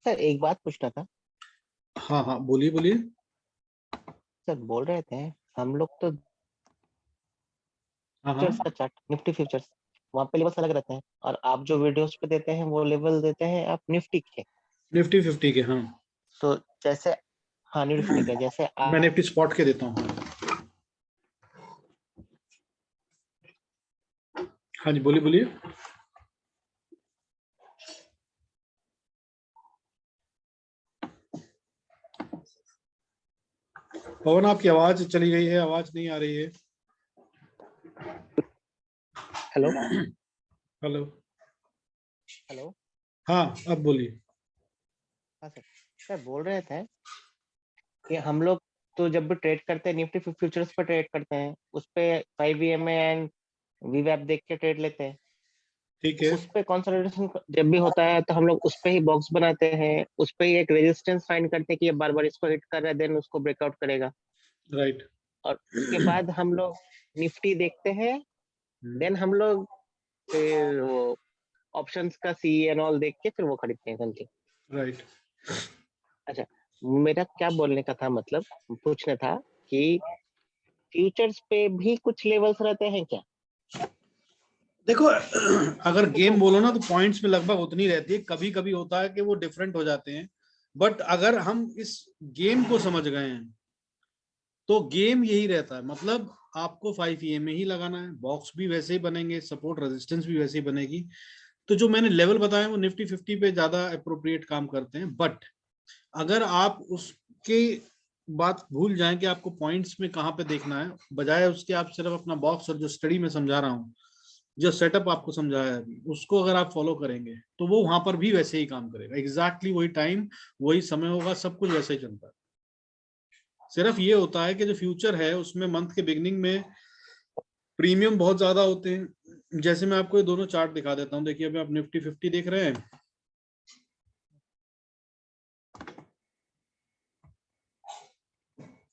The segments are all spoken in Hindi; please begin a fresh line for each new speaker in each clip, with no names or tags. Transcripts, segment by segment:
सर एक बात पूछना था।
हाँ हाँ बोलिए बोलिए।
सर बोल रहे थे हम लोग तो
हाँ हाँ
फ्यूचर्स का चार्ट, निफ्टी फ्यूचर्स, वहाँ पे लेवल्स अलग रहते हैं, और आप जो वीडियोस पे देते हैं वो लेवल देते हैं आप निफ्टी के।
निफ्टी 50 के। हाँ
तो जैसे, हाँ निफ्टी के जैसे
मैं
आप,
निफ्टी स्पॉट के देता हूँ। हाँ जी बोलिए बोलिए। पवन आपकी आवाज चली गई है, आवाज नहीं आ रही है।
Hello
hello.
हेलो।
हाँ अब बोलिए।
हाँ सर, सर बोल रहे थे कि हम लोग तो जब भी ट्रेड करते हैं निफ्टी फ्यूचर्स पर ट्रेड करते हैं, उस पे 5 EMA एंड वीवैप देख के ट्रेड लेते हैं।
ठीक
तो
है।
उस पे कंसोलिडेशन जब भी होता है तो हम लोग उस पे ही बॉक्स बनाते हैं, उस पे ही एक रेजिस्टेंस फाइंड करते हैं कि ये बार बार इसको हिट कर रहा है, देन उसको ब्रेकआउट करेगा।
राइट।
और उसके बाद हम लोग निफ्टी देखते हैं, देन हम लोग फिर वो ऑप्शंस का सी एंड ऑल देख के फिर वो खरीदते हैं समथिंग।
राइट।
अच्छा, मेरा क्या बोलने का था, मतलब पूछना था कि फ्यूचर्स पे भी कुछ लेवल्स रहते हैं क्या?
देखो अगर गेम बोलो ना तो पॉइंट्स में लगभग उतनी रहती है, कभी कभी होता है कि वो डिफरेंट हो जाते हैं, बट अगर हम इस गेम को समझ गए हैं तो गेम यही रहता है। मतलब आपको 5 में ही लगाना है, बॉक्स भी वैसे ही बनेंगे, सपोर्ट रेजिस्टेंस भी वैसे ही बनेगी। तो जो मैंने लेवल बताए वो निफ्टी 50 पे ज्यादा अप्रोप्रिएट काम करते हैं, बट अगर आप उसके बात भूल जाएं कि आपको पॉइंट्स में कहाँ पे देखना है, बजाय उसके आप सिर्फ अपना बॉक्स और जो स्टडी में समझा रहा हूँ, जो सेटअप आपको समझाया है अभी, उसको अगर आप फॉलो करेंगे तो वो वहां पर भी वैसे ही काम करेगा। एग्जैक्टली वही टाइम, वही समय होगा, सब कुछ वैसे ही चलता है। सिर्फ ये होता है कि जो फ्यूचर है उसमें मंथ के बिगनिंग में प्रीमियम बहुत ज्यादा होते हैं। जैसे मैं आपको ये दोनों चार्ट दिखा देता हूँ। देखिए अभी आप निफ्टी 50 देख रहे हैं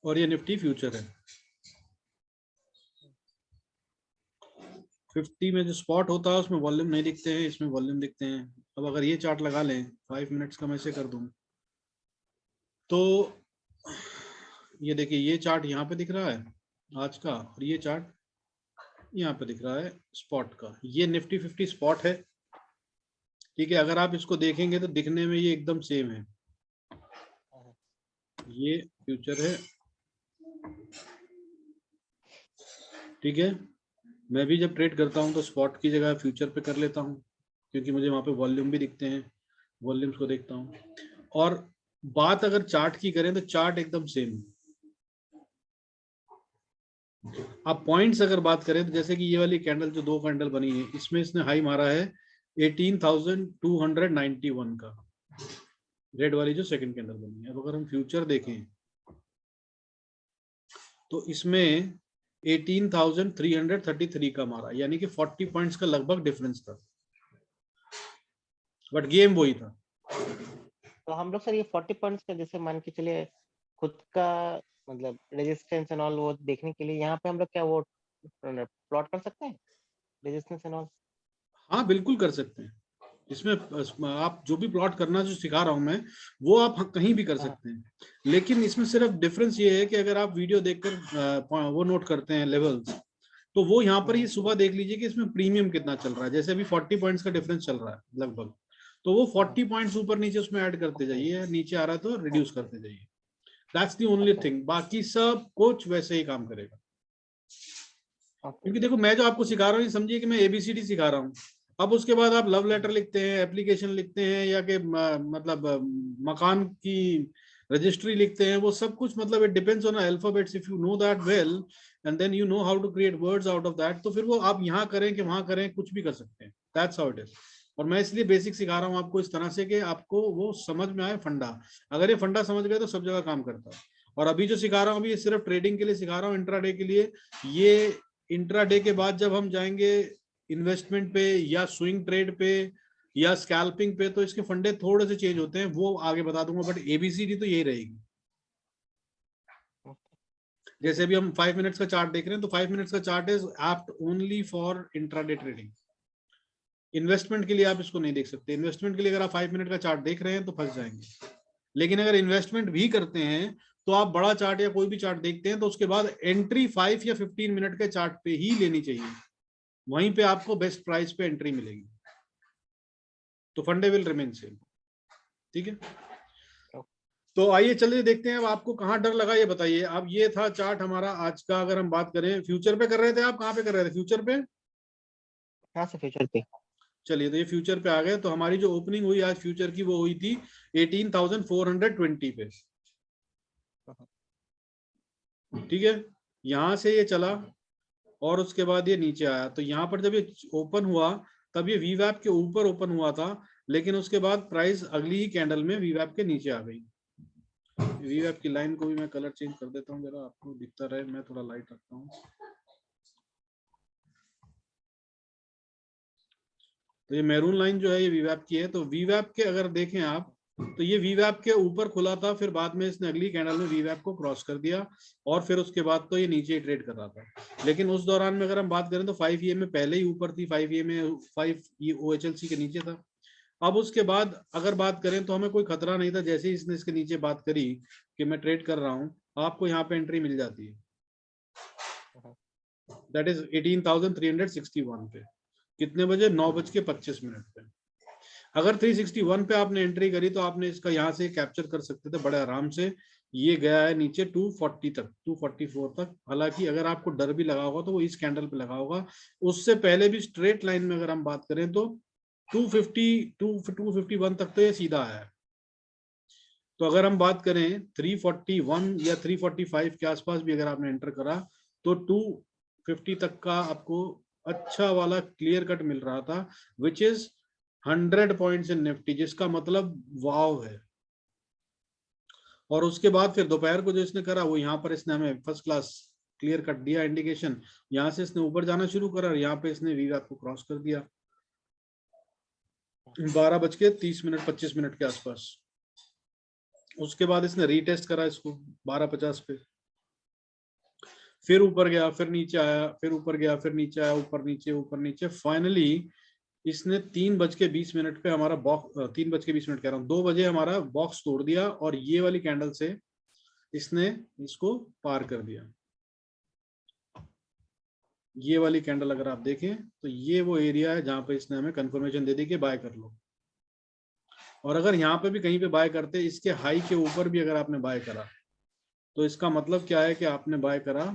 और ये निफ्टी फ्यूचर है। 50 में जो स्पॉट होता है उसमें वॉल्यूम नहीं दिखते हैं, इसमें वॉल्यूम दिखते हैं। अब अगर ये चार्ट लगा लें 5 मिनट्स का, मैं ऐसे कर दूं तो ये देखिए, ये चार्ट यहाँ पे दिख रहा है आज का, और ये चार्ट यहाँ पे दिख रहा है स्पॉट का। ये निफ्टी 50 स्पॉट है, ठीक है। अगर आप इसको देखेंगे तो दिखने में ये एकदम सेम है। ये फ्यूचर है, ठीक है। मैं भी जब ट्रेड करता हूँ तो स्पॉट की जगह फ्यूचर पे कर लेता हूँ, क्योंकि मुझे वहां पे वॉल्यूम भी दिखते हैं, वॉल्यूम्स को देखता हूँ। और बात अगर चार्ट की करें तो चार्ट एकदम सेम है। आप पॉइंट्स अगर बात करें तो जैसे कि ये वाली कैंडल जो दो कैंडल बनी है, इसमें इसने हाई मारा है 18,291 का, रेड वाली जो सेकंड कैंडल बनी है। अब अगर हम फ्यूचर देखें तो इसमें 18,333 का मारा, यानी कि 40 पॉइंट्स का लगभग डिफरेंस था, बट गेम वही था।
तो हम लोग सर ये 40 पॉइंट्स का जैसे मान के चलिए खुद का, मतलब रेजिस्टेंस एंड ऑल वो देखने के लिए यहाँ पे हम लोग क्या वो प्लॉट कर सकते हैं रेजिस्टेंस एंड ऑल?
हाँ बिल्कुल कर सकते हैं। इसमें आप जो भी प्लॉट करना जो सिखा रहा हूं मैं, वो आप कहीं भी कर
हाँ
सकते हैं। लेकिन इसमें सिर्फ डिफरेंस ये है कि अगर आप वीडियो देखकर वो नोट करते हैं लेवल्स, तो वो यहाँ पर ही
हाँ
सुबह देख लीजिए कि इसमें प्रीमियम कितना चल रहा है। जैसे अभी 40 पॉइंट्स का डिफरेंस चल रहा है लगभग, तो वो
हाँ
40 पॉइंट्स ऊपर नीचे उसमें ऐड करते
ओके
जाइए, नीचे आ रहा है तो रिड्यूस
ओके।
करते जाइए। दैट्स दी ओनली
अच्छा
थिंग, बाकी सब कुछ वैसे ही काम करेगा।
ओके।
क्योंकि देखो मैं जो आपको सिखा रहा हूँ, समझिए कि मैं एबीसीडी सिखा रहा हूँ। अब उसके बाद आप लव लेटर लिखते हैं, एप्लीकेशन लिखते हैं, या कि मतलब मकान की रजिस्ट्री लिखते हैं, वो सब कुछ मतलब it depends on alphabets. If you know that well and then you know how to create words out of that, तो फिर वो आप यहाँ करें कि वहां करें, कुछ भी कर सकते हैं। That's how it is. और मैं इसलिए बेसिक सिखा रहा हूँ आपको इस तरह से कि आपको वो समझ में आए फंडा। अगर ये फंडा समझ गए तो सब जगह काम करता है। और अभी जो सिखा रहा हूँ अभी ये सिर्फ ट्रेडिंग के लिए सिखा रहा हूँ, इंट्राडे के लिए। ये इंट्राडे के बाद जब हम जाएंगे इन्वेस्टमेंट पे या स्विंग ट्रेड पे या स्कैल्पिंग पे, तो इसके फंडे थोड़े से चेंज होते हैं, वो आगे बता दूंगा, बट एबीसीडी तो यही रहेगी। जैसे अभी हम 5 मिनट्स का चार्ट देख रहे हैं, तो 5 मिनट्स का chart is apt only for intraday trading. Investment के लिए आप इसको नहीं देख सकते। इन्वेस्टमेंट के लिए अगर आप 5 मिनट का चार्ट देख रहे हैं तो फंस जाएंगे। लेकिन अगर इन्वेस्टमेंट भी करते हैं तो आप बड़ा चार्ट या कोई भी चार्ट देखते हैं तो उसके बाद एंट्री 5 या 15 मिनट के चार्ट पे ही लेनी चाहिए, वहीं पे आपको बेस्ट प्राइस पे एंट्री मिलेगी। तो फंडे विल रिमेन सेम। ठीक है, तो आइए चलिए देखते हैं अब आपको कहाँ डर लगा ये बताइए। अब ये था चार्ट हमारा आज का। अगर हम बात करें फ्यूचर पे कर रहे थे, आप कहाँ पे कर रहे थे? फ्यूचर पे।
हाँ से फ्यूचर पे।
चलिए, तो ये फ्यूचर पे आ गए। तो हमारी जो ओपनिंग हुई आज फ्यूचर की वो हुई थी 18,420 पे। ठीक है, यहां से ये चला और उसके बाद ये नीचे आया। तो यहाँ पर जब ये ओपन हुआ तब ये वीवैप के ऊपर ओपन हुआ था, लेकिन उसके बाद प्राइस अगली ही कैंडल में वीवैप के नीचे आ गई। वीवैप की लाइन को भी मैं कलर चेंज कर देता हूँ जरा, आपको दिखता रहे। मैं थोड़ा लाइट रखता हूँ। तो ये मैरून लाइन जो है ये वीवैप की है। तो वीवैप के अगर देखें आप तो ये वीवैप के ऊपर खुला था, फिर बाद में इसने अगली कैंडल में वीवैप को क्रॉस कर दिया और फिर उसके बाद तो ये नीचे ही ट्रेड कर रहा था। लेकिन उस दौरान में अगर हम बात करें तो 5 EM में पहले ही ऊपर थी, 5 EM में 5 OHLC के नीचे था। अब उसके बाद अगर बात करें तो हमें कोई खतरा नहीं था। जैसे ही इसने इसके नीचे बात करी कि मैं ट्रेड कर रहा हूँ, आपको यहाँ पे एंट्री मिल जाती है, दैट इज 18,361 पे। कितने बजे? 9:25 पे। अगर 361 पे आपने एंट्री करी तो आपने इसका यहाँ से कैप्चर कर सकते थे बड़े आराम से। ये गया है नीचे 240 तक, 244 तक। हालांकि अगर आपको डर भी लगा होगा तो वो इस कैंडल पे लगा होगा। उससे पहले भी स्ट्रेट लाइन में अगर हम बात करें तो 251 तक तो ये सीधा आया है। तो अगर हम बात करें 341 या 345 के आसपास भी अगर आपने एंटर करा तो 250 तक का आपको अच्छा वाला क्लियर कट मिल रहा था, which is 100 points in Nifty, जिसका मतलब वाव है। और उसके बाद फिर दोपहर को जो इसने करा वो यहाँ पर इसने हमें फर्स्ट क्लास क्लियर कट दिया, इंडिकेशन। यहाँ से इसने ऊपर जाना शुरू करा और यहाँ पे इसने वीवैप को क्रॉस कर दिया 12:30 25 मिनट के आसपास। उसके बाद इसने रीटेस्ट करा इसको 12:50 पे, फिर ऊपर गया, फिर नीचे आया, फिर ऊपर गया, फिर नीचे आया, ऊपर नीचे ऊपर नीचे। फाइनली इसने 3:20 पे हमारा बॉक्स, 3:20 कह रहा हूँ, 2 बजे हमारा बॉक्स तोड़ दिया और ये वाली कैंडल से इसने इसको पार कर दिया। ये वाली कैंडल अगर आप देखें तो ये वो एरिया है जहां पे इसने हमें कंफर्मेशन दे दी कि बाय कर लो। और अगर यहाँ पे भी कहीं पे बाय करते, इसके हाई के ऊपर भी अगर आपने बाय करा तो इसका मतलब क्या है कि आपने बाय करा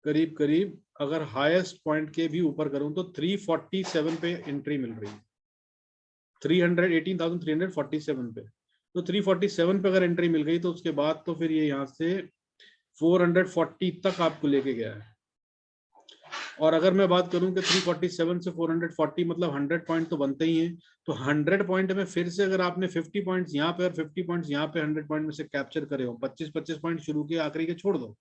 करीब करीब, अगर हाईएस्ट पॉइंट के भी ऊपर करूं तो 347 पे एंट्री मिल रही है, 18,347 पे। तो 347 पे अगर एंट्री मिल गई तो उसके बाद तो फिर ये यहाँ से 440 तक आपको लेके गया है। और अगर मैं बात करूं कि 347 से 440 मतलब 100 पॉइंट तो बनते ही हैं। तो 100 पॉइंट में फिर से अगर आपने 50 पॉइंट्स यहाँ पे और 50 पॉइंट्स यहाँ पे 100 पॉइंट में से कैप्चर करे हो, 25-25 पॉइंट शुरू के आखिरी के छोड़ दो,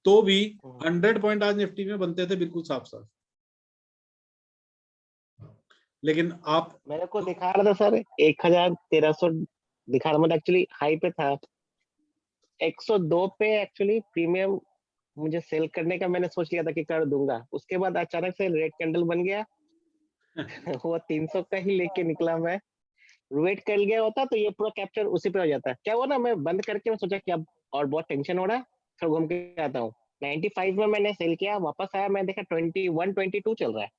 तो भी 100 पॉइंट आज निफ्टी में बनते थे बिल्कुल साफ साफ। लेकिन आप
मेरे को दिखा रहा था सर 1,1300 दिखा रहा, मतलब एक्चुअली हाई पे था। 102 पे एक्चुअली प्रीमियम मुझे सेल करने का मैंने सोच लिया था कि कर दूंगा। उसके बाद अचानक से रेड कैंडल बन गया वो 300 का ही लेके निकला मैं। वेट कर गया होता तो ये पूरा कैप्चर उसी पे हो जाता। क्या हुआ ना, मैं बंद करके मैं सोचा कि अब और बहुत टेंशन हो रहा है, फिर घूम के आता हूँ। 95 में मैंने सेल किया, वापस आया, मैं देखा 21-22 चल रहा है।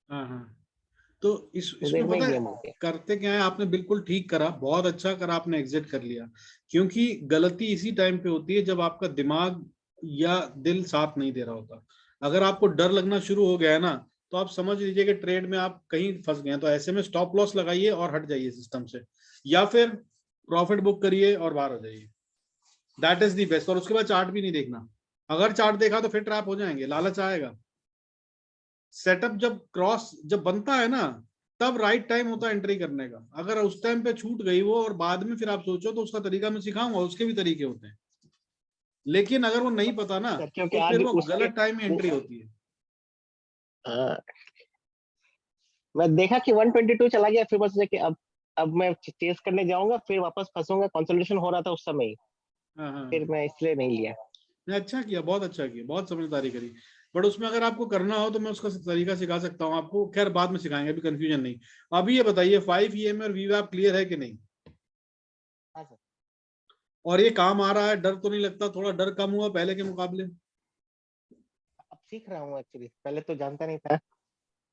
हाँ हाँ, तो
तो
इसमें
देर में
पता है
गेम हो गया।
करते क्या है, आपने बिल्कुल ठीक करा, बहुत अच्छा करा आपने एग्जिट कर लिया। क्योंकि गलती इसी टाइम पे होती है जब आपका दिमाग या दिल साथ नहीं दे रहा होता। अगर आपको डर लगना शुरू हो गया है ना तो आप समझ लीजिए कि ट्रेड में आप कहीं फंस गए हैं। तो ऐसे में स्टॉप लॉस लगाइए और हट जाइए सिस्टम से, या फिर प्रॉफिट बुक करिए और बाहर हो जाइए। That is the best. और उसके बाद चार्ट भी नहीं देखना। अगर चार्ट देखा तो फिर ट्रैप हो जाएंगे, लालच आएगा। सेटअप जब बनता है ना तब राइट टाइम होता है एंट्री करने का। अगर उस टाइम पे छूट गई वो और बाद में फिर आप सोचो तो उसका तरीका मैं सिखाऊंगा, उसके भी तरीके होते हैं। लेकिन अगर वो नहीं पता ना
क्योंकि
तो
आज
फिर वो
उसके
गलत टाइम में एंट्री होती है।
हाँ, मैं देखा कि 122 चला गया, फिर बस कि अब मैं चेस करने जाऊंगा, फिर वापस फंसूंगा। कंसोलिडेशन हो रहा था उस समय ही,
हाँ हाँ,
फिर मैं इसलिए नहीं लिया।
नहीं, अच्छा किया, बहुत अच्छा किया, बहुत समझदारी करी। बट उसमें अगर आपको करना हो तो मैं उसका तरीका सिखा सकता हूँ आपको, खैर बाद में सिखाएंगे, अभी कंफ्यूजन नहीं। अभी ये बताइए 5 EMA और VWAP क्लियर है कि नहीं?
हाँ सर।
और ये काम आ रहा है, डर तो नहीं लगता? थोड़ा डर कम हुआ पहले के मुकाबले?
अब सीख रहा हूँ एक्चुअली, पहले तो जानता नहीं था,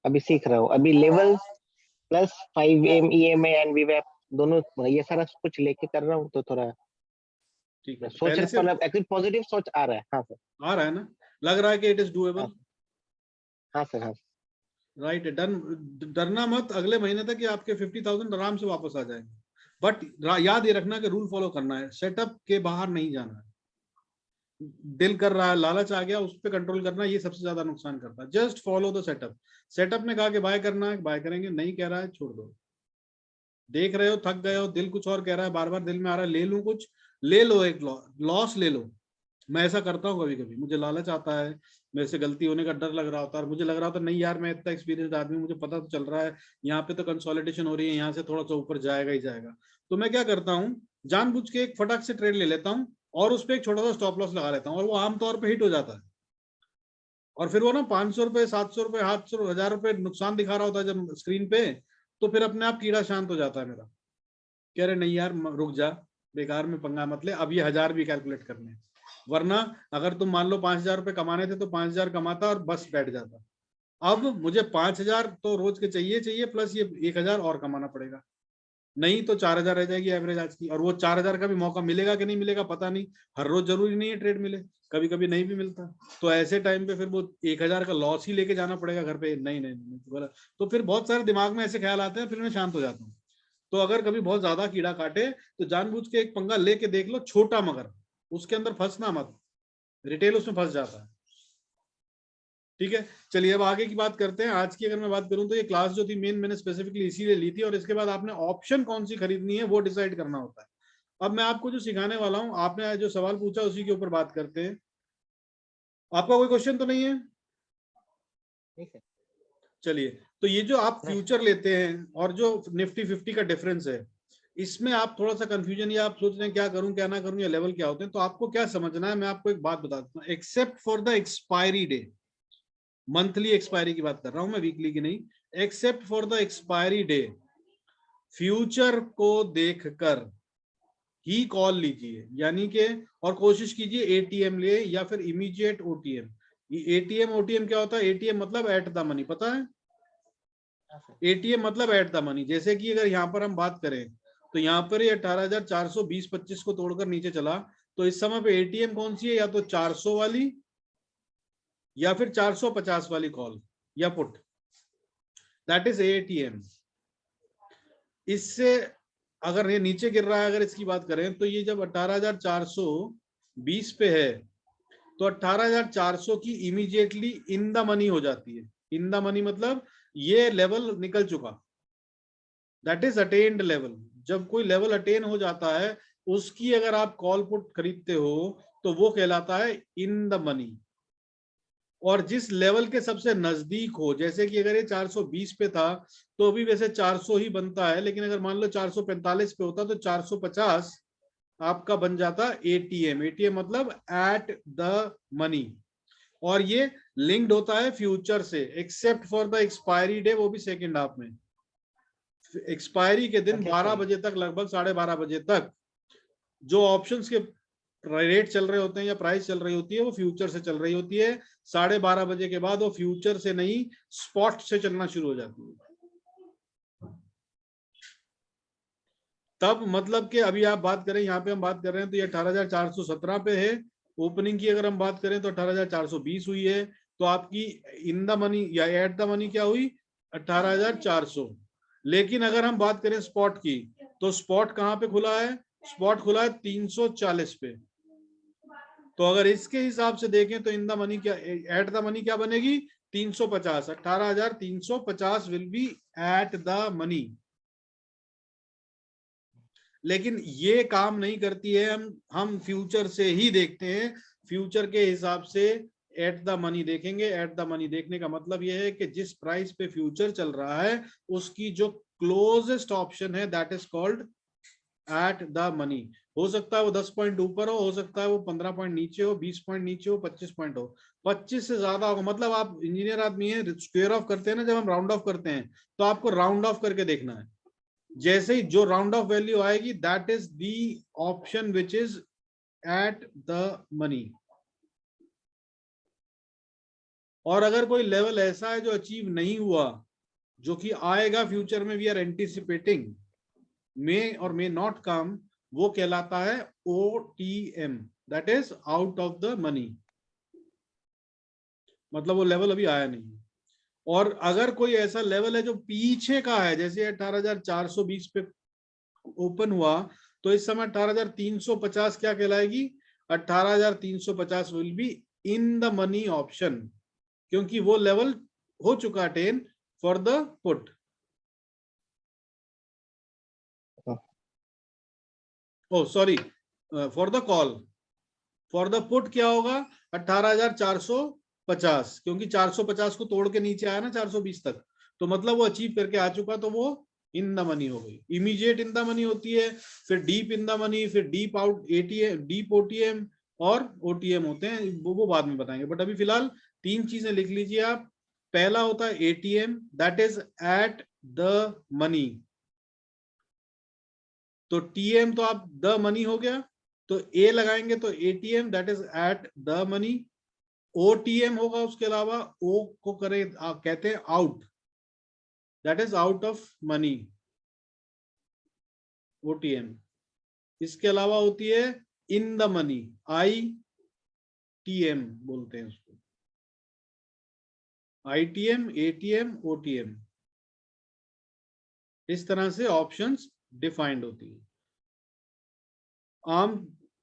अभी सीख रहा हूँ। अभी level plus 5M EMA and VWAP दोनों ये सारा कुछ लेके कर रहा हूँ, तो थोड़ा
ठीक है,
सोच
पहले से
मतलब एक्चुअली पॉजिटिव सोच आ रहा है। हाँ सर।
आ रहा है ना? लग रहा है कि इट इज
हाँ
डूएबल?
सर। हाँ सर। हाँ
राइट, डरना मत, अगले महीने तक ये आपके 50,000 आराम से वापस आ जाएंगे। बट याद ये रखना कि रूल फॉलो करना है, सेटअप के बाहर नहीं जाना है। दिल कर रहा है, लालच आ गया, उस पर कंट्रोल करना, ये सबसे ज्यादा नुकसान करता है। Just follow the setup. Setup ने कहा कि बाय करना है, बाय करेंगे, नहीं कह रहा है छोड़ दो। देख रहे हो थक गए हो, दिल कुछ और कह रहा है, बार बार दिल में आ रहा है ले लूं कुछ, ले लो, एक लॉस ले लो। मैं ऐसा करता हूँ कभी कभी, मुझे लालच आता है, मेरे से गलती होने का डर लग रहा होता है, और मुझे लग रहा होता नहीं यार मैं इतना एक्सपीरियंस आदमी, मुझे पता तो चल रहा है यहाँ पे तो कंसोलिडेशन हो रही है, यहाँ से थोड़ा सा ऊपर जाएगा ही जाएगा। तो मैं क्या करता हूँ, जानबूझ के एक फटाक से ट्रेड ले लेता हूँ और उस पर एक छोटा सा स्टॉप लॉस लगा लेता हूँ, और वो आमतौर पर हिट हो जाता है। और फिर वो ना 500 रुपए, 700 रुपए, 800, 1000 रुपए नुकसान दिखा रहा होता है जब स्क्रीन पे, तो फिर अपने आप कीड़ा शांत हो जाता है मेरा, कह रहे नहीं यार रुक जा, बेकार में पंगा मत ले, अब ये 1000 भी कैलकुलेट करने। वरना अगर तुम मान लो 5,000 रुपए कमाने थे तो 5,000 कमाता और बस बैठ जाता। अब मुझे 5,000 तो रोज के चाहिए चाहिए, प्लस ये 1,000 और कमाना पड़ेगा, नहीं तो 4,000 रह जाएगी एवरेज आज की। और वो 4,000 का भी मौका मिलेगा कि नहीं मिलेगा पता नहीं, हर रोज जरूरी नहीं है ट्रेड मिले, कभी कभी नहीं भी मिलता। तो ऐसे टाइम पे फिर वो 1,000 का लॉस ही लेके जाना पड़ेगा घर पे, नहीं नहीं नहीं बोला। तो फिर बहुत सारे दिमाग में ऐसे ख्याल आते हैं, फिर मैं शांत हो जाता हूँ। तो अगर कभी बहुत ज्यादा कीड़ा काटे तो जानबूझ के एक पंगा लेके देख लो, छोटा मगर उसके अंदर फंसना मत, रिटेल उसमें फंस जाता है। ठीक है, चलिए अब आगे की बात करते हैं। आज की अगर मैं बात करूं तो ये क्लास जो थी मेन मैंने स्पेसिफिकली इसीलिए ली थी, और इसके बाद आपने ऑप्शन कौन सी खरीदनी है वो डिसाइड करना होता है। अब मैं आपको जो सिखाने वाला हूं, आपने जो सवाल पूछा उसी के ऊपर बात करते हैं। आपका कोई क्वेश्चन तो नहीं है?
ठीक है।
चलिए, तो ये जो आप
नहीं।
फ्यूचर लेते हैं और जो निफ्टी 50 का डिफरेंस है, इसमें आप थोड़ा सा कंफ्यूजन, या आप सोच रहे हैं क्या करूं क्या ना करूं, या लेवल क्या होते हैं, तो आपको क्या समझना है, मैं आपको एक बात बता देता हूँ। Except for the expiry day, monthly expiry की बात कर रहा हूं मैं, वीकली की नहीं, except for the expiry day, future को देखकर ही कॉल लीजिए, यानी कि और कोशिश कीजिए एटीएम ले या फिर इमीडिएट ओटीएम। एटीएम ओटीएम क्या होता है? एटीएम मतलब एट द मनी, पता है? एटीएम मतलब एट द मनी। जैसे कि अगर यहाँ पर हम बात करें तो यहाँ पर ये 18,420-25 को तोड़कर नीचे चला, तो इस समय पे एटीएम कौन सी है? या तो 400 वाली या फिर 450 वाली कॉल या पुट, दैट इज एटीएम। इससे अगर ये नीचे गिर रहा है, अगर इसकी बात करें तो ये जब 18,420 पे है तो 18,400 की इमीडिएटली इन द मनी हो जाती है। इन द मनी मतलब ये लेवल निकल चुका, दैट इज अटेन्ड लेवल। जब कोई लेवल अटेन हो जाता है, उसकी अगर आप कॉल पुट खरीदते हो तो वो कहलाता है इन द मनी। और जिस लेवल के सबसे नजदीक हो, जैसे कि अगर ये 420 पे था तो अभी वैसे 400 ही बनता है, लेकिन अगर मान लो 445 पे होता तो 450 आपका बन जाता एटीएम। एटीएम मतलब एट द मनी, और ये लिंक्ड होता है फ्यूचर से, except for the expiry day, वो भी सेकेंड हाफ में। एक्सपायरी के दिन 12 बजे तक, लगभग 12:30 बजे तक जो ऑप्शंस के रेट चल रहे होते हैं या प्राइस चल रही होती है, वो फ्यूचर से चल रही होती है। 12:30 बजे के बाद वो फ्यूचर से नहीं, स्पॉट से चलना शुरू हो जाती है। तब मतलब कि अभी आप बात करें, यहाँ पे हम बात कर रहे हैं तो ये 18,417 पे है। ओपनिंग की अगर हम बात करें तो 18,420 हुई है, तो आपकी इन द मनी या एट द मनी क्या हुई? 18,400। लेकिन अगर हम बात करें स्पॉट की, तो स्पॉट कहाँ पे खुला है? स्पॉट खुला है 340 पे। तो अगर इसके हिसाब से देखें तो इन द मनी क्या, एट द मनी क्या बनेगी? 350। 18,350 will B at the money. लेकिन ये काम नहीं करती है, हम फ्यूचर से ही देखते हैं, फ्यूचर के हिसाब से एट द मनी देखेंगे। एट द मनी देखने का मतलब यह है कि जिस प्राइस पे फ्यूचर चल रहा है उसकी जो क्लोजेस्ट ऑप्शन है that is called at the money. हो सकता है वो 10 पॉइंट ऊपर हो सकता है वो 15 पॉइंट नीचे हो, 20 पॉइंट नीचे हो, 25 पॉइंट हो। 25 से ज्यादा होगा मतलब आप इंजीनियर आदमी है, स्क्वायर ऑफ करते हैं ना, जब हम राउंड ऑफ करते हैं तो आपको राउंड ऑफ करके देखना है। जैसे ही जो राउंड ऑफ वैल्यू आएगी that is the option which is at the money. और अगर कोई लेवल ऐसा है जो अचीव नहीं हुआ, जो कि आएगा फ्यूचर में, वी आर एंटिसिपेटिंग, मे और मे नॉट कम, वो कहलाता है OTM, that is out of the money, मतलब वो लेवल अभी आया नहीं। और अगर कोई ऐसा लेवल है जो पीछे का है, जैसे 18,420 पे ओपन हुआ, तो इस समय 18,350 क्या कहलाएगी, 18,350 will be in the money option, क्योंकि वो लेवल हो चुका attain for the put. Oh sorry, for the call. For the put क्या होगा, 18,450, क्योंकि 450 को तोड़ के नीचे आया ना 420 तक, तो मतलब वो अचीव करके आ चुका, तो वो इन द मनी हो गई। इमीडिएट इन द मनी होती है, फिर डीप इन द मनी, फिर deep out ATM, deep OTM और OTM होते हैं, वो बाद में बताएंगे। बट अभी फिलहाल 3 चीजें लिख लीजिए आप। पहला होता है ATM, that is at the money. तो TM तो आप द मनी हो गया, तो A लगाएंगे तो ATM that is at the money. OTM होगा उसके अलावा, O को कहते हैं out, that is out of money, OTM। इसके अलावा होती है इन द मनी, ITM बोलते हैं उसको, ITM, ATM, OTM। इस तरह से ऑप्शंस डिफाइंड होती है।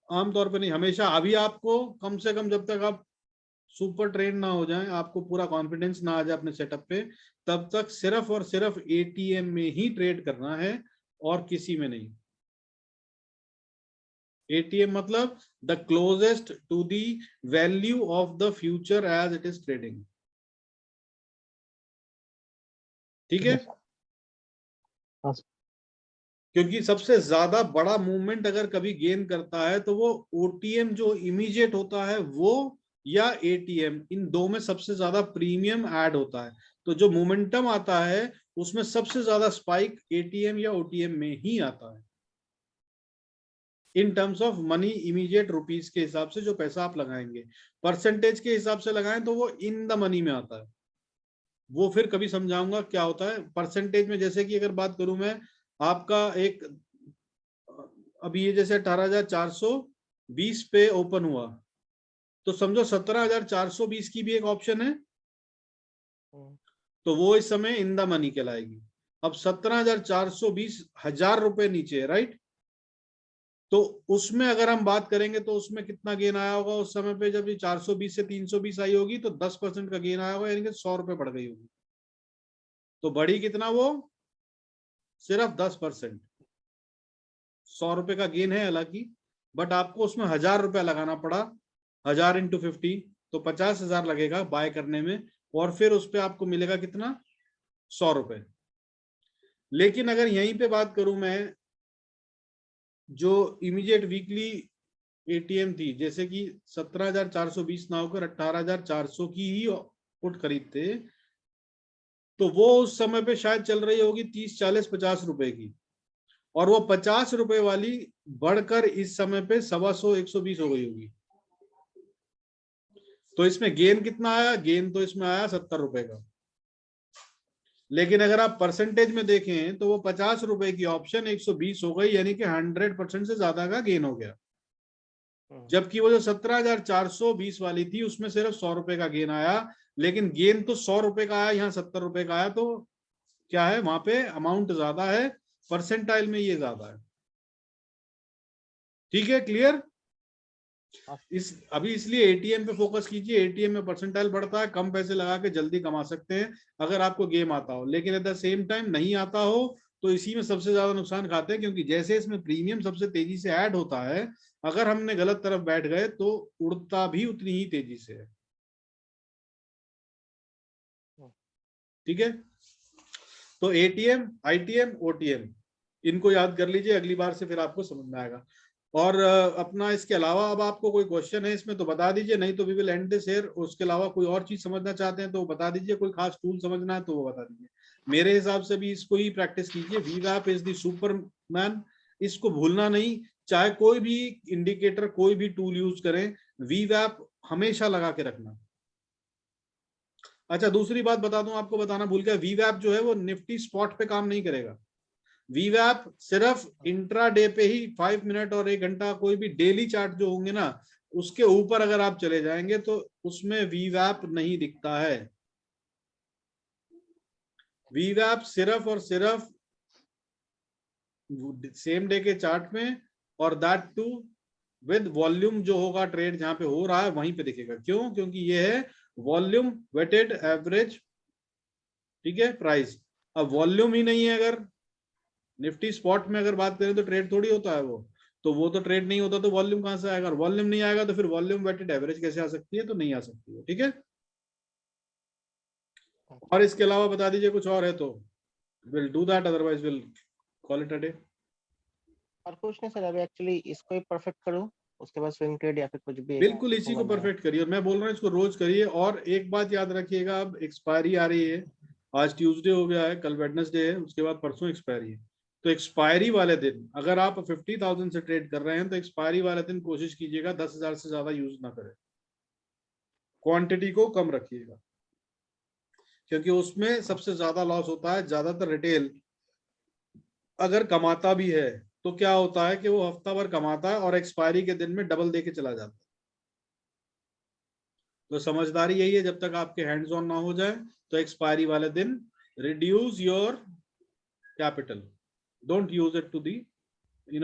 आमतौर पर नहीं हमेशा। अभी आपको कम से कम जब तक आप सुपर ट्रेन ना हो जाए, आपको पूरा कॉन्फिडेंस ना आ जाए अपने सेटअप पे, तब तक सिर्फ और सिर्फ ATM में ही ट्रेड करना है और किसी में नहीं। ATM मतलब the closest to the value of the future as it is trading. ठीक है,
हाँ
क्योंकि सबसे ज्यादा बड़ा मूवमेंट अगर कभी गेन करता है तो वो OTM जो इमीडिएट होता है वो, या ATM, इन दो में सबसे ज्यादा प्रीमियम ऐड होता है। तो जो मोमेंटम आता है उसमें सबसे ज्यादा स्पाइक ATM या OTM में ही आता है, in terms of money, immediate rupees के हिसाब से जो पैसा आप लगाएंगे। परसेंटेज के हिसाब से लगाएं तो वो इन द मनी में आता है। वो फिर कभी समझाऊंगा क्या होता है परसेंटेज में। जैसे कि अगर बात करूं मैं, आपका एक, अभी ये जैसे 18,420 पे ओपन हुआ, तो समझो 17,420 की भी एक ऑप्शन है, तो वो इस समय इन द मनी कहलाएगी। अब 17,420 हजार रुपए नीचे है, राइट। तो उसमें अगर हम बात करेंगे तो उसमें कितना गेन आया होगा उस समय पे, जब ये 420 से 320 आई होगी तो 10% का गेन आया होगा, यानी कि 100 रुपए बढ़ गई होगी। तो बढ़ी कितना वो, सिर्फ 10%। 100 रुपए का गेन है हालांकि, बट आपको उसमें 1,000 रुपया लगाना पड़ा। 1,000 इंटू 50 तो 50,000 लगेगा बाय करने में, और फिर उस पर आपको मिलेगा कितना, 100 रुपए। लेकिन अगर यहीं पे बात करूं मैं, जो इमीडिएट वीकली ATM थी, जैसे कि 17,420 ना होकर 18,400 की ही पुट खरीदते, तो वो उस समय पे शायद चल रही होगी 30, 40, 50 रुपए की, और वो 50 रुपए वाली बढ़कर इस समय पे 125, 120 हो गई होगी। तो इसमें गेन कितना आया, गेन तो इसमें आया 70 रुपए का। लेकिन अगर आप परसेंटेज में देखें तो वो 50 रुपए की ऑप्शन 120 हो गई, यानी कि 100% से ज्यादा का गेन हो गया। जबकि वो जो 17,420 वाली थी उसमें सिर्फ 100 रुपए का गेन आया, लेकिन गेन तो 100 रुपए का आया, यहाँ 70 रुपए का आया। तो क्या है, वहां पे अमाउंट ज्यादा है, परसेंटाइल में ये ज्यादा है। ठीक है, क्लियर। इस अभी इसलिए ATM पे फोकस कीजिए। ATM में परसेंटाइल बढ़ता है, कम पैसे लगा के जल्दी कमा सकते हैं अगर आपको गेम आता हो। लेकिन एट द सेम टाइम नहीं आता हो तो इसी में सबसे ज्यादा नुकसान खाते हैं, क्योंकि जैसे इसमें प्रीमियम सबसे तेजी से ऐड होता है, अगर हमने गलत तरफ बैठ गए तो उड़ता भी उतनी ही तेजी से है। ठीक है, तो ATM, ITM, OTM, इनको याद कर लीजिए, अगली बार से फिर आपको समझ में आएगा। और अपना इसके अलावा अब आपको कोई क्वेश्चन है इसमें तो बता दीजिए, नहीं तो we will end this here. उसके अलावा कोई और चीज समझना चाहते हैं तो बता दीजिए, कोई खास टूल समझना है तो वो बता दीजिए। मेरे हिसाब से भी इसको ही प्रैक्टिस कीजिए। वीवैप इज द सुपरमैन, इसको भूलना नहीं। चाहे कोई भी इंडिकेटर, कोई भी टूल यूज करें, वीवैप हमेशा लगा के रखना। अच्छा, दूसरी बात बता दूं, आपको बताना भूल गया, वीवैप जो है वो निफ्टी स्पॉट पे काम नहीं करेगा। वीवैप सिर्फ इंट्राडे पे ही 5 मिनट और 1 घंटा, कोई भी डेली चार्ट जो होंगे ना, उसके ऊपर अगर आप चले जाएंगे तो उसमें वीवैप नहीं दिखता है। वीवैप सिर्फ और सिर्फ सेम डे के चार्ट में, और दैट टू विद वॉल्यूम जो होगा ट्रेड जहां पे हो रहा है वहीं पे दिखेगा। क्यों? क्योंकि ये है वॉल्यूम वेटेड एवरेज, ठीक है, प्राइस। अब वॉल्यूम ही नहीं है, अगर निफ्टी स्पॉट में अगर बात करें तो ट्रेड थोड़ी होता है वो, तो वो तो ट्रेड नहीं होता तो वॉल्यूम कहां से आएगा? वॉल्यूम नहीं आएगा तो फिर वॉल्यूम वेटेड एवरेज कैसे आ सकती है? तो नहीं आ सकती है, ठीक है। और इसके अलावा बता दीजिए कुछ और है तो will do that, otherwise will call it a day.
और कुछ नहीं सर, अभी एक्चुअली इसको ही परफेक्ट करूँ, उसके बाद स्विंग ट्रेड या फिर कुछ भी
बिल्कुल इसी को
देखूंगा नया।
परफेक्ट करिए, और मैं बोल रहा हूँ इसको रोज करिए। और एक बात याद रखिएगा, अब एक्सपायरी आ रही है, आज ट्यूसडे हो गया है, कल वेडनेसडे है, उसके बाद परसों एक्सपायरी है। तो एक्सपायरी वाले दिन अगर आप 50,000 से ट्रेड कर रहे हैं तो एक्सपायरी वाले दिन कोशिश कीजिएगा 10,000 से ज्यादा यूज ना करें, क्वांटिटी को कम रखिएगा, क्योंकि उसमें सबसे ज्यादा लॉस होता है। ज्यादातर रिटेल अगर कमाता भी है तो क्या होता है कि वो हफ्ता भर कमाता है और एक्सपायरी के दिन में डबल दे के चला जाता है। तो समझदारी यही है, जब तक आपके हैंड्स ऑन ना हो जाए तो एक्सपायरी वाले दिन reduce your capital, don't use it to the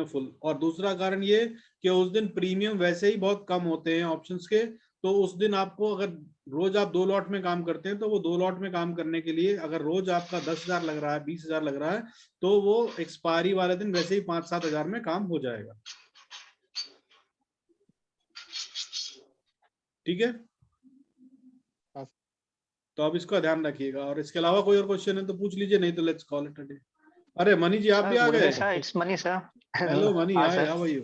full. और दूसरा कारण ये कि उस दिन प्रीमियम वैसे ही बहुत कम होते हैं ऑप्शंस के, तो उस दिन आपको, अगर रोज आप 2 लॉट में काम करते हैं तो वो 2 लॉट में काम करने के लिए अगर रोज आपका 10,000 लग रहा है, 20,000 लग रहा है, तो वो एक्सपायरी वाले दिन वैसे ही 5-7 हजार में काम हो जाएगा, ठीक है।
हाँ,
तो आप इसका ध्यान रखिएगा। और इसके अलावा कोई और क्वेश्चन है तो पूछ लीजिए, नहीं तो let's call it a day. अरे मनी जी, आप भी आ
गुड
गए?
Day sir, it's Mani sir.
Hello Mani,
हाँ
hi,
sir,
how are you?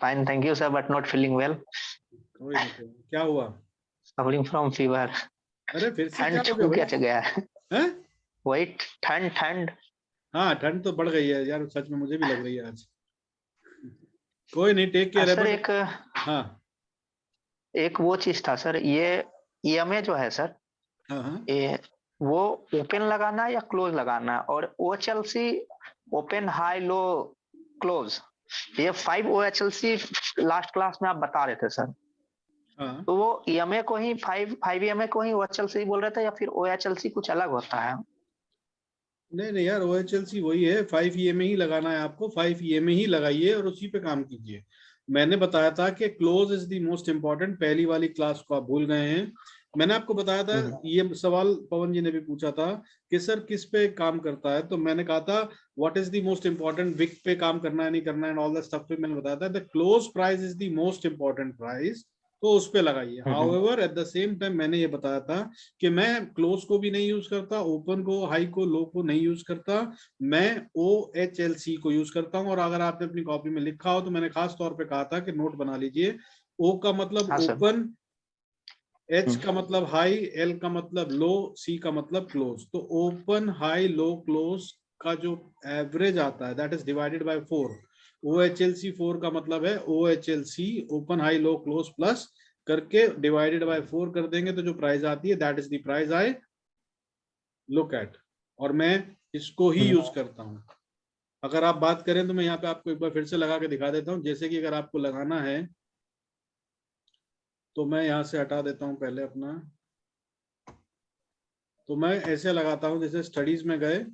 Fine thank you sir, but not feeling well,
कोई नहीं, क्या हुआ?
Suffering from fever.
अरे फिर से क्या
ठंड
हो गया
छू
भाई?
क्या गया है,
हैं?
वही ठंड ठंड।
हाँ, ठंड तो बढ़ गई है यार, सच में मुझे भी लग रही है आज। कोई नहीं, टेक केयर है,
सर
बट
एक
हाँ
एक वो चीज था सर, ये ईएमए जो है सर,
हाँ हाँ
ये वो ओपन लगाना है या क्लोज लगाना है? और ओएचएलसी ओपन हाई लो क्लोज, ये 5 ओएचएलसी लास्ट क्लास में आप बता रहे थे सर,
हाँ।
तो वो ईएमए को ही 5 ईएमए को ही ओएचएलसी बोल रहे थे या फिर ओएचएलसी कुछ अलग होता है?
नहीं नहीं यार, OHLC वही है, 5 EMA ही लगाना है आपको, 5 EMA ही लगाइए और उसी पे काम कीजिए। मैंने बताया था कि close is the most important, पहली वाली क्लास को आप भूल गए हैं। मैंने आपको बताया था, ये सवाल पवन जी ने भी पूछा था कि सर किस पे काम करता है, तो मैंने कहा था what is the most important, wick पे काम करना है नहीं करना है, ऑल द स्टफ पे मैंने बताया था the close price is the most important price, तो उस पे लगाइए। However at the same time मैंने ये बताया था कि मैं क्लोज को भी नहीं यूज करता, ओपन को, हाई को, लो को नहीं यूज करता, मैं OHLC को यूज करता हूं। और अगर आपने अपनी कॉपी में लिखा हो तो मैंने खास तौर पे कहा था कि नोट बना लीजिए, O का मतलब
हाँ सर।
ओपन, H का मतलब हाई, L का मतलब लो, C का मतलब क्लोज। तो ओपन हाई लो क्लोज का जो एवरेज आता है that is divided by 4। OHLC 4 का मतलब है OHLC open high low close plus करके डिवाइडेड बाय 4 कर देंगे तो जो प्राइस आती है that is the price I look at. और मैं इसको ही यूज करता हूं। अगर आप बात करें तो मैं यहाँ पे आपको एक बार फिर से लगा के दिखा देता हूँ, जैसे कि अगर आपको लगाना है तो मैं यहाँ से हटा देता हूँ पहले अपना, तो मैं ऐसे लगाता हूँ जैसे स्टडीज में गए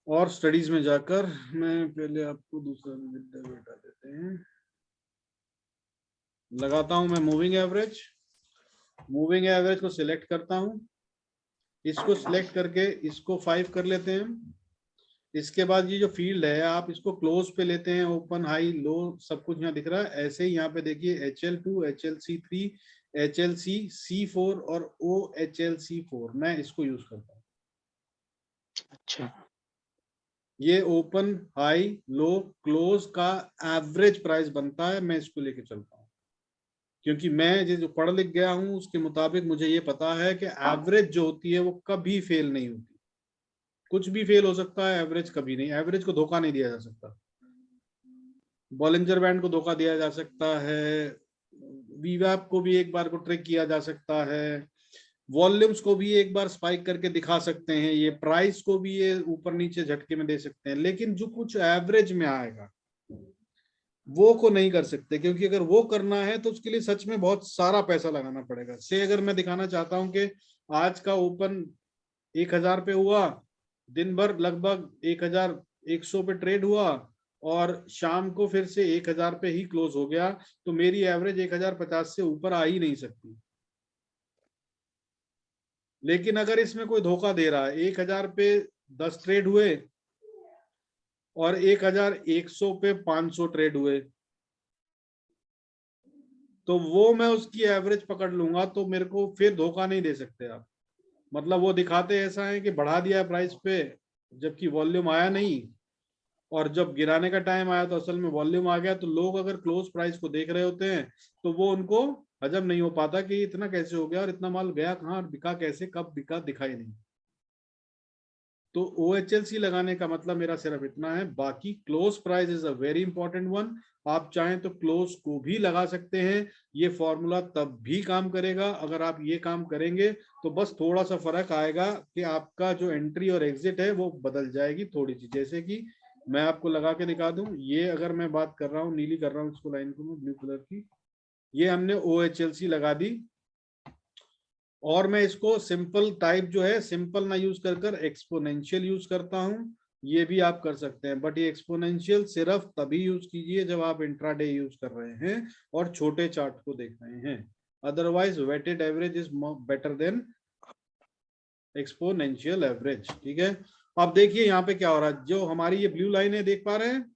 और स्टडीज में जाकर मैं पहले आपको दूसरा विंडो हटा देते हैं, लगाता हूं मैं मूविंग एवरेज को सिलेक्ट करता हूं, इसको सिलेक्ट करके इसको 5 कर लेते हैं। इसके बाद ये जो फील्ड है आप इसको क्लोज पे लेते हैं, ओपन हाई लो सब कुछ यहाँ दिख रहा है। ऐसे ही यहाँ पे देखिए HL2 HLC3 HLC C4 और OHLC4 मैं इसको यूज करता हूँ।
अच्छा
ये ओपन हाई लो क्लोज का एवरेज प्राइस बनता है, मैं इसको लेके चलता हूँ क्योंकि मैं जो पढ़ लिख गया हूँ उसके मुताबिक मुझे ये पता है कि एवरेज जो होती है वो कभी फेल नहीं होती। कुछ भी फेल हो सकता है, एवरेज कभी नहीं। एवरेज को धोखा नहीं दिया जा सकता, बॉलिंजर बैंड को धोखा दिया जा सकता है, वीवैप को भी एक बार को ट्रिक किया जा सकता है, वॉल्यूम्स को भी एक बार स्पाइक करके दिखा सकते हैं, ये प्राइस को भी ये ऊपर नीचे झटके में दे सकते हैं, लेकिन जो कुछ एवरेज में आएगा वो को नहीं कर सकते, क्योंकि अगर वो करना है तो उसके लिए सच में बहुत सारा पैसा लगाना पड़ेगा। से अगर मैं दिखाना चाहता हूं कि आज का ओपन 1000 पे हुआ, दिन भर लगभग 1100 पे ट्रेड हुआ और शाम को फिर से 1000 पे ही क्लोज हो गया, तो मेरी एवरेज 1050 से ऊपर आ ही नहीं सकती। लेकिन अगर इसमें कोई धोखा दे रहा है, 1000 पे 10 ट्रेड हुए और 1100 पे 500 ट्रेड हुए, तो वो मैं उसकी एवरेज पकड़ लूंगा, तो मेरे को फिर धोखा नहीं दे सकते आप। मतलब वो दिखाते ऐसा है कि बढ़ा दिया है प्राइस पे, जबकि वॉल्यूम आया नहीं, और जब गिराने का टाइम आया तो असल में वॉल्यूम आ गया। तो लोग अगर क्लोज प्राइस को देख रहे होते हैं तो वो उनको हजम नहीं हो पाता कि इतना कैसे हो गया और इतना माल गया कहाँ और बिका कैसे, कब बिका, दिखाई नहीं। तो OHLC लगाने का मतलब मेरा सिर्फ इतना है। बाकी close price is a very important one. आप चाहें तो क्लोज को भी लगा सकते हैं, ये फॉर्मूला तब भी काम करेगा। अगर आप ये काम करेंगे तो बस थोड़ा सा फर्क आएगा कि आपका जो एंट्री और एग्जिट है वो बदल जाएगी थोड़ी सी। जैसे कि मैं आपको लगा के दिखा दूं, ये अगर मैं बात कर रहा हूँ, नीली कर रहा हूँ इसको, लाइन को मैं ब्लू कलर की, ये हमने OHLC लगा दी, और मैं इसको सिंपल टाइप जो है सिंपल ना यूज कर एक्सपोनेंशियल यूज करता हूं। ये भी आप कर सकते हैं, बट ये एक्सपोनेंशियल सिर्फ तभी यूज कीजिए जब आप इंट्राडे यूज कर रहे हैं और छोटे चार्ट को देख रहे हैं। Otherwise weighted average is better than exponential average. ठीक है, अब देखिए यहाँ पे क्या हो रहा है। जो हमारी ये ब्लू लाइन है, देख पा रहे हैं,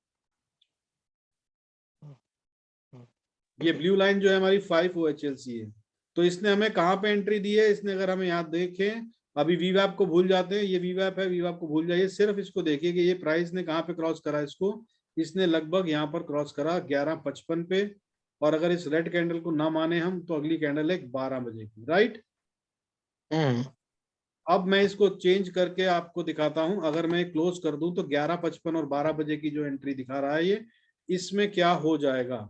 ये ब्लू लाइन जो है हमारी 5 OHLC है। तो इसने हमें कहाँ पे एंट्री दी है, इसने अगर हमें यहाँ देखें, अभी वीवैप को भूल जाते हैं, ये वीवैप है, वीवैप को भूल जाइए, सिर्फ इसको देखिए कि ये प्राइस ने कहाँ पे क्रॉस करा इसको। इसने लगभग यहाँ पर क्रॉस करा 11:55 पे, और अगर इस रेड कैंडल को ना माने हम तो अगली कैंडल है 12 बजे की, राइट। अब मैं इसको चेंज करके आपको दिखाता हूं। अगर मैं क्लोज कर दूं तो 11:55 और 12 बजे की जो एंट्री दिखा रहा है ये, इसमें क्या हो जाएगा।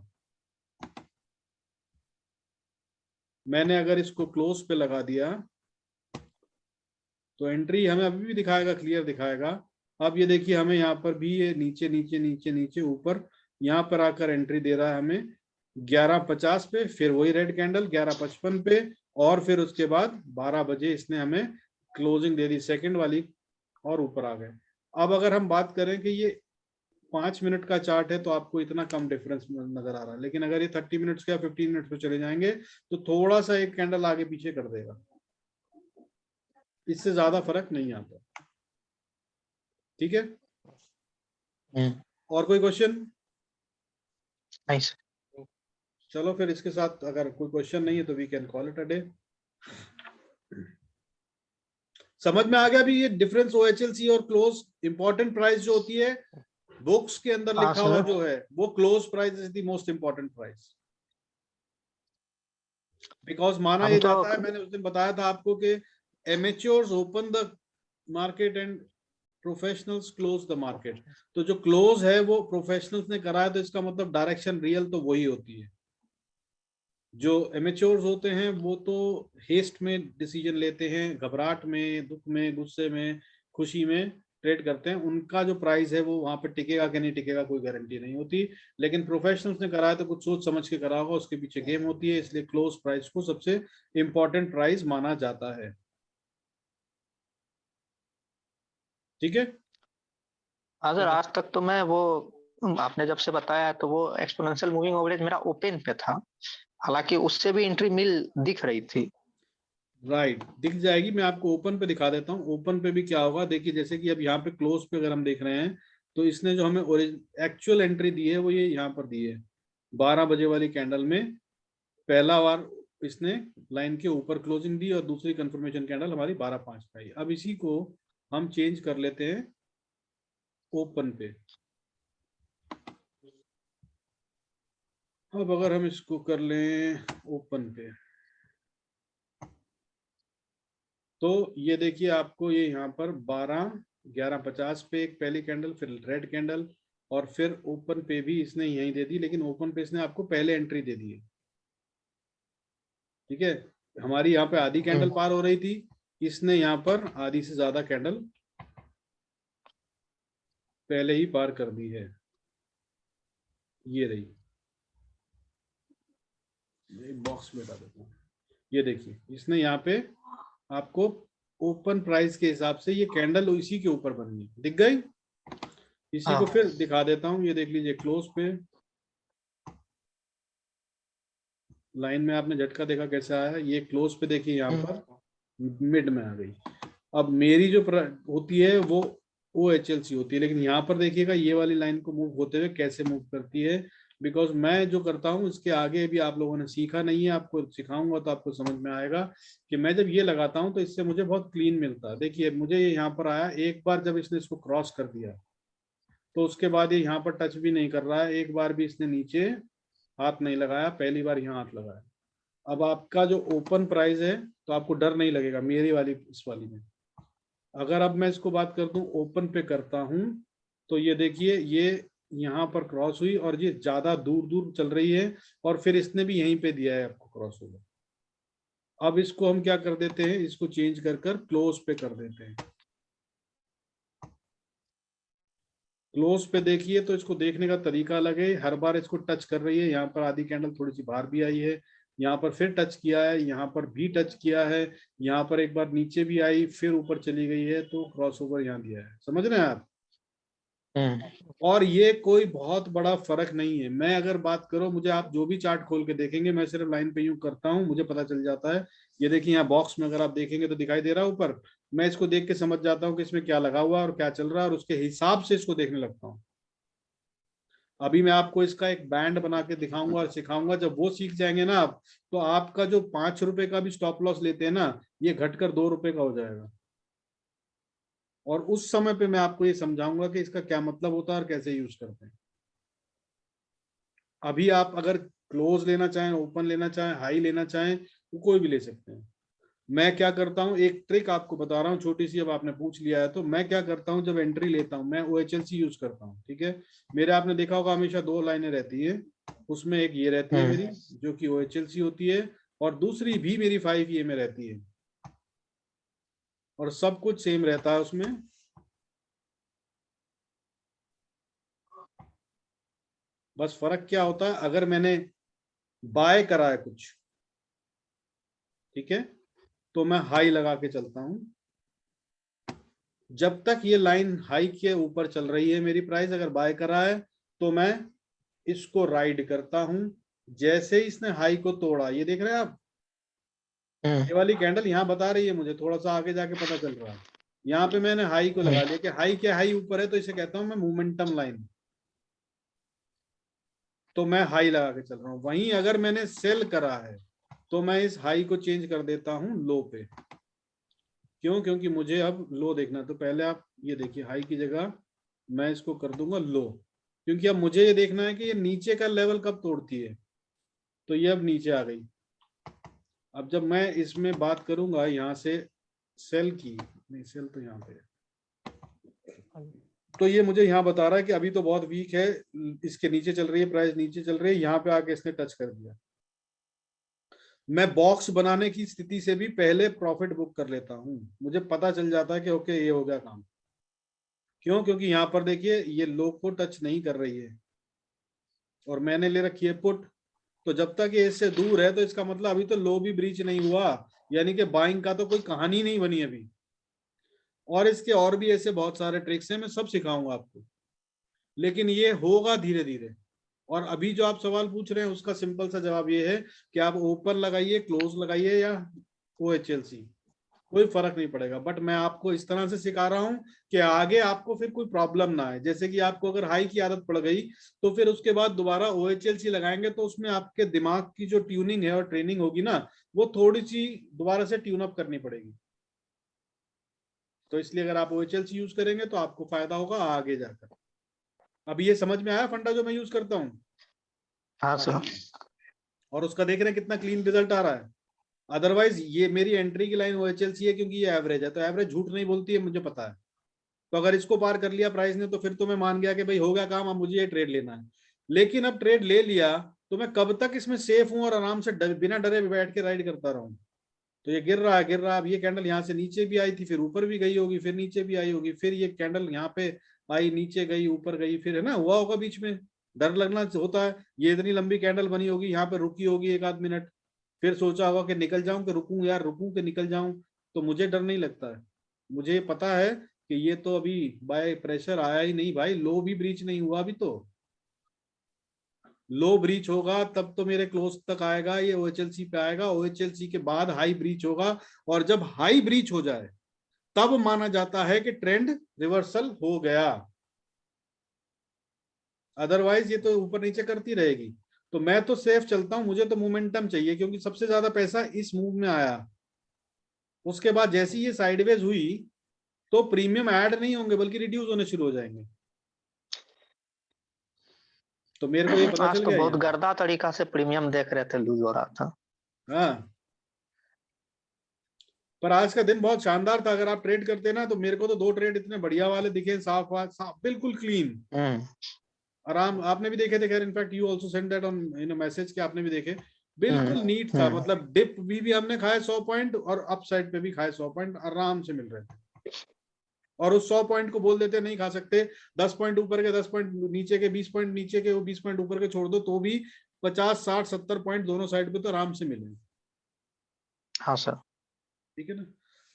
मैंने अगर इसको क्लोज पे लगा दिया तो एंट्री हमें अभी भी दिखाएगा, क्लियर दिखाएगा। अब ये देखिए हमें यहाँ पर भी ये नीचे नीचे नीचे नीचे ऊपर यहाँ पर आकर एंट्री दे रहा है हमें 11:50 पे, फिर वही रेड कैंडल 11:55 पे, और फिर उसके बाद 12 बजे इसने हमें क्लोजिंग दे दी सेकंड वाली, और ऊपर आ गए। अब अगर हम बात करें कि ये 5 मिनट का चार्ट है तो आपको इतना कम डिफरेंस नजर आ रहा है, लेकिन अगर ये 30 मिनट्स का 15 मिनट्स पे चले जाएंगे तो थोड़ा सा एक कैंडल आगे पीछे कर देगा, इससे ज्यादा फर्क नहीं आता। ठीक है, और कोई क्वेश्चन?
नहीं सर।
चलो फिर इसके साथ अगर कोई क्वेश्चन नहीं है तो we can call it a day. समझ में आ गया भी ये डिफरेंस OHLC और क्लोज। इंपॉर्टेंट प्राइस जो होती है बुक्स के अंदर
हाँ
लिखा हुआ
सर।
जो है वो close price is the most important price, because माना
हम
ये
तो
जाता है, मैंने उस दिन बताया था आपको कि amateurs open the market and professionals close the market. तो जो क्लोज है वो प्रोफेशनल्स ने करा है, तो इसका मतलब डायरेक्शन रियल तो वही होती है। जो एमेच्योर्स होते हैं वो तो हेस्ट में डिसीजन लेते हैं, घबराहट में, दुख में, गुस्से में, खुशी में ट्रेड करते हैं। उनका जो प्राइस है वो वहां पे टिकेगा कि नहीं टिकेगा कोई गारंटी नहीं होती। लेकिन प्रोफेशनल्स ने करा है तो कुछ सोच समझ के करा होगा, उसके पीछे गेम होती है, इसलिए क्लोज प्राइस को सबसे इंपॉर्टेंट प्राइस माना जाता है। ठीक है,
हाँ सर, आज तक तो मैं वो आपने जब से बताया तो वो एक्सपोनेंशियल मूविंग एवरेज मेरा ओपन पे था, हालांकि उससे भी एंट्री मिल दिख रही थी।
राइट, दिख जाएगी। मैं आपको ओपन पे दिखा देता हूँ। ओपन पे भी क्या होगा देखिए, जैसे कि अब यहाँ पे क्लोज पे अगर हम देख रहे हैं तो इसने जो हमें एक्चुअल एंट्री दी है वो ये यहाँ पर दी है 12 बजे वाली कैंडल में। पहला बार इसने लाइन के ऊपर क्लोजिंग दी और दूसरी कंफर्मेशन कैंडल हमारी 12:05 का आई। अब इसी को हम चेंज कर लेते हैं ओपन पे। अब अगर हम इसको कर लें ओपन पे, तो ये देखिए आपको ये यहाँ पर 11:50 पे एक पहली कैंडल, फिर रेड कैंडल, और फिर ओपन पे भी इसने यही दे दी, लेकिन ओपन पे इसने आपको पहले एंट्री दे दी है। ठीक है, हमारी यहाँ पे आधी कैंडल पार हो रही थी, इसने यहाँ पर आधी से ज्यादा कैंडल पहले ही पार कर दी है। ये रही, बॉक्स में डाल देता हूँ। ये देखिए इसने यहाँ पे आपको ओपन प्राइस के हिसाब से ये कैंडल इसी के ऊपर बनी है, दिख गई। इसी को फिर दिखा देता हूँ, ये देख लीजिए क्लोज पे लाइन में आपने झटका देखा कैसे आया है, ये क्लोज पे देखिए यहाँ पर मिड में आ गई। अब मेरी जो होती है वो OHLC होती है, लेकिन यहाँ पर देखिएगा ये वाली लाइन को मूव होते हुए कैसे मूव करती है, बिकॉज मैं जो करता हूँ इसके आगे भी आप लोगों ने सीखा नहीं है, आपको सिखाऊंगा तो आपको समझ में आएगा कि मैं जब ये लगाता हूँ तो इससे मुझे बहुत क्लीन मिलता है। देखिए मुझे ये यहाँ पर आया, एक बार जब इसने इसको क्रॉस कर दिया तो उसके बाद ये यहाँ पर टच भी नहीं कर रहा है, एक बार भी इसने नीचे हाथ नहीं लगाया, पहली बार यहाँ हाथ लगाया। अब आपका जो ओपन प्राइस है तो आपको डर नहीं लगेगा मेरी वाली इस वाली में। अगर अब मैं इसको बात कर दूं ओपन पे करता हूं, तो ये देखिए ये यहाँ पर क्रॉस हुई और ये ज्यादा दूर दूर चल रही है, और फिर इसने भी यहीं पे दिया है आपको क्रॉस होगा। अब इसको हम क्या कर देते हैं, इसको चेंज कर कर क्लोज पे कर देते हैं। क्लोज पे देखिए तो इसको देखने का तरीका अलग है, हर बार इसको टच कर रही है, यहाँ पर आधी कैंडल थोड़ी सी बाहर भी आई है, यहाँ पर फिर टच किया है, यहाँ पर भी टच किया है, यहाँ पर एक बार नीचे भी आई, फिर ऊपर चली गई है, तो क्रॉस ओवर यहाँ दिया है। समझ रहे हैं आप? और ये कोई बहुत बड़ा फर्क नहीं है। मैं अगर बात करूं, मुझे आप जो भी चार्ट खोल के देखेंगे, मैं सिर्फ लाइन पे यूं करता हूं, मुझे पता चल जाता है। ये देखिए यहाँ बॉक्स में अगर आप देखेंगे तो दिखाई दे रहा है ऊपर, मैं इसको देख के समझ जाता हूँ कि इसमें क्या लगा हुआ है और क्या चल रहा है, और उसके हिसाब से इसको देखने लगता हूँ। अभी मैं आपको इसका एक बैंड बना के दिखाऊंगा और सिखाऊंगा, जब वो सीख जाएंगे ना आप, तो आपका जो 5 रुपए का भी स्टॉप लॉस लेते हैं ना, ये घटकर 2 रुपए का हो जाएगा। और उस समय पे मैं आपको ये समझाऊंगा कि इसका क्या मतलब होता है और कैसे यूज करते हैं। अभी आप अगर क्लोज लेना चाहें, ओपन लेना चाहें, हाई लेना चाहें, तो कोई भी ले सकते हैं। मैं क्या करता हूं, एक ट्रिक आपको बता रहा हूं छोटी सी, अब आपने पूछ लिया है तो मैं क्या करता हूं, जब एंट्री लेता हूं मैं OHLC यूज करता हूं। ठीक है, मेरे आपने देखा होगा हमेशा 2 लाइनें रहती है, उसमें एक ये रहती है मेरी जो कि OHLC होती है, और दूसरी भी मेरी 5 में रहती है, और सब कुछ सेम रहता है उसमें। बस फर्क क्या होता है, अगर मैंने बाय करा है कुछ, ठीक है, तो मैं हाई लगा के चलता हूं। जब तक ये लाइन हाई के ऊपर चल रही है मेरी प्राइस, अगर बाय करा है तो मैं इसको राइड करता हूं। जैसे ही इसने हाई को तोड़ा, ये देख रहे हैं आप, ये वाली कैंडल यहाँ बता रही है मुझे, थोड़ा सा आगे जाके पता चल रहा है, यहाँ पे मैंने हाई को लगा लिया कि हाई के हाई ऊपर है, तो इसे कहता हूं मैं मोमेंटम लाइन, तो मैं हाई लगा के चल रहा हूं। वहीं अगर मैंने सेल करा है तो मैं इस हाई को चेंज कर देता हूं लो पे। क्यों? क्योंकि मुझे अब लो देखना। तो पहले आप ये देखिए, हाई की जगह मैं इसको कर दूंगा लो, क्योंकि अब मुझे ये देखना है कि ये नीचे का लेवल कब तोड़ती है। तो ये अब नीचे आ गई। अब जब मैं इसमें बात करूंगा यहाँ से सेल की, नहीं सेल तो यहाँ पे है, तो ये मुझे यहाँ बता रहा है कि अभी तो बहुत वीक है, इसके नीचे चल रही है प्राइस, नीचे चल रही है, यहाँ पे आके इसने टच कर दिया। मैं बॉक्स बनाने की स्थिति से भी पहले प्रॉफिट बुक कर लेता हूं, मुझे पता चल जाता है कि ओके ये हो गया काम। क्यों? क्योंकि यहाँ पर देखिए ये लो को टच नहीं कर रही है और मैंने ले रखी है पुट, तो जब तक ये इससे दूर है तो इसका मतलब अभी तो लो भी ब्रीच नहीं हुआ, यानी कि बाइंग का तो कोई कहानी नहीं बनी अभी। और इसके और भी ऐसे बहुत सारे ट्रिक्स हैं, मैं सब सिखाऊंगा आपको, लेकिन ये होगा धीरे धीरे। और अभी जो आप सवाल पूछ रहे हैं उसका सिंपल सा जवाब ये है कि आप ओपन लगाइए, क्लोज लगाइए या OHLC, कोई फर्क नहीं पड़ेगा। बट मैं आपको इस तरह से सिखा रहा हूं कि आगे आपको फिर कोई प्रॉब्लम ना आए। जैसे कि आपको अगर हाई की आदत पड़ गई तो फिर उसके बाद दोबारा OHLC लगाएंगे तो उसमें आपके दिमाग की जो ट्यूनिंग है और ट्रेनिंग होगी ना, वो थोड़ी सी दोबारा से ट्यून अप करनी पड़ेगी। तो इसलिए अगर आप OHLC यूज करेंगे तो आपको फायदा होगा आगे जाकर। अब ये समझ में आया फंडा जो मैं यूज करता हूँ?
हाँ सर।
और उसका देख रहे हैं कितना क्लीन रिजल्ट आ रहा है। अदरवाइज ये मेरी एंट्री की लाइन OHLC है क्योंकि ये एवरेज है, तो एवरेज झूठ नहीं बोलती है, मुझे पता है। तो अगर इसको पार कर लिया प्राइस ने तो फिर तो मैं मान गया कि भाई हो गया काम, अब मुझे ये ट्रेड लेना है। लेकिन अब ट्रेड ले लिया तो मैं कब तक इसमें सेफ हूं और आराम से बिना डरे बैठ के राइड करता रहूं? तो ये गिर रहा है गिर रहा है। अब ये कैंडल यहाँ से नीचे भी आई थी, फिर ऊपर भी गई होगी, फिर नीचे भी आई होगी, फिर ये कैंडल यहाँ पे आई, नीचे गई, ऊपर गई, फिर है ना हुआ होगा बीच में, डर लगना होता है। ये इतनी लंबी कैंडल बनी होगी, यहाँ पे रुकी होगी 1 आध मिनट, फिर सोचा होगा कि निकल जाऊं कि रुकूं यार, रुकूं कि निकल जाऊं। तो मुझे डर नहीं लगता है, मुझे पता है कि ये तो अभी बाय प्रेशर आया ही नहीं भाई, लो भी ब्रीच नहीं हुआ अभी। तो लो ब्रीच होगा तब तो मेरे क्लोज तक आएगा, ये OHLC पे आएगा, OHLC के बाद हाई ब्रीच होगा, और जब हाई ब्रीच हो जाए तब माना जाता है कि ट्रेंड रिवर्सल हो गया। अदरवाइज ये तो ऊपर नीचे करती रहेगी। तो मैं तो सेफ चलता हूं, मुझे तो मोमेंटम चाहिए क्योंकि सबसे ज्यादा पैसा इस मूव में आया। उसके बाद जैसी ये साइडवेज हुई तो प्रीमियम ऐड नहीं होंगे बल्कि रिड्यूस होने शुरू हो जाएंगे। तो मेरे को ये पता
आज
चल
तो
गया
बहुत
यहाँ।
गर्दा तरीका से प्रीमियम देख रहे थे, लूज हो रहा था।
हाँ, पर आज का दिन बहुत शानदार था। अगर आप ट्रेड करते ना तो मेरे को तो 2 ट्रेड इतने बढ़िया वाले दिखे, साफ साफ बिल्कुल क्लीन आराम। आपने भी देखे थे खैर, in fact you also send that on in message कि आपने भी देखे। बिल्कुल नीट था, मतलब डिप भी हमने खाए 100 पॉइंट और अप साइड पे भी खाए 100 पॉइंट, आराम से मिल रहे थे। और उस 100 पॉइंट को बोल देते नहीं खा सकते, 10 पॉइंट ऊपर के 10 पॉइंट नीचे के, 20 पॉइंट नीचे के, वो 20 पॉइंट ऊपर के छोड़ दो तो भी 50 60 70 पॉइंट दोनों साइड पे तो आराम से मिले।
हाँ सर।
ठीक है ना?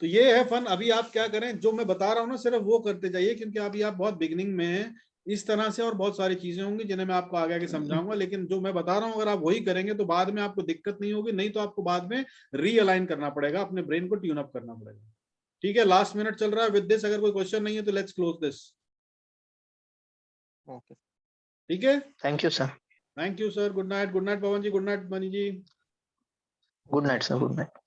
तो ये है फन। अभी आप क्या करें, जो मैं बता रहा हूँ ना सिर्फ वो करते जाइए, क्योंकि अभी आप बहुत बिगिनिंग में हैं। इस तरह से और बहुत सारी चीजें होंगी जिन्हें मैं आपको आगे आगे समझाऊंगा, लेकिन जो मैं बता रहा हूँ अगर आप वही करेंगे तो बाद में आपको दिक्कत नहीं होगी, नहीं तो आपको बाद में रीअलाइन करना पड़ेगा, अपने ब्रेन को ट्यून अप करना पड़ेगा। ठीक है, लास्ट मिनट चल रहा है विद दिस, अगर कोई क्वेश्चन नहीं है तो लेट्स क्लोज दिस।
ओके,
ठीक है,
thank you sir.
Thank you sir. Good night, good night Pavan ji, good night Mani ji.
Good night sir, good night.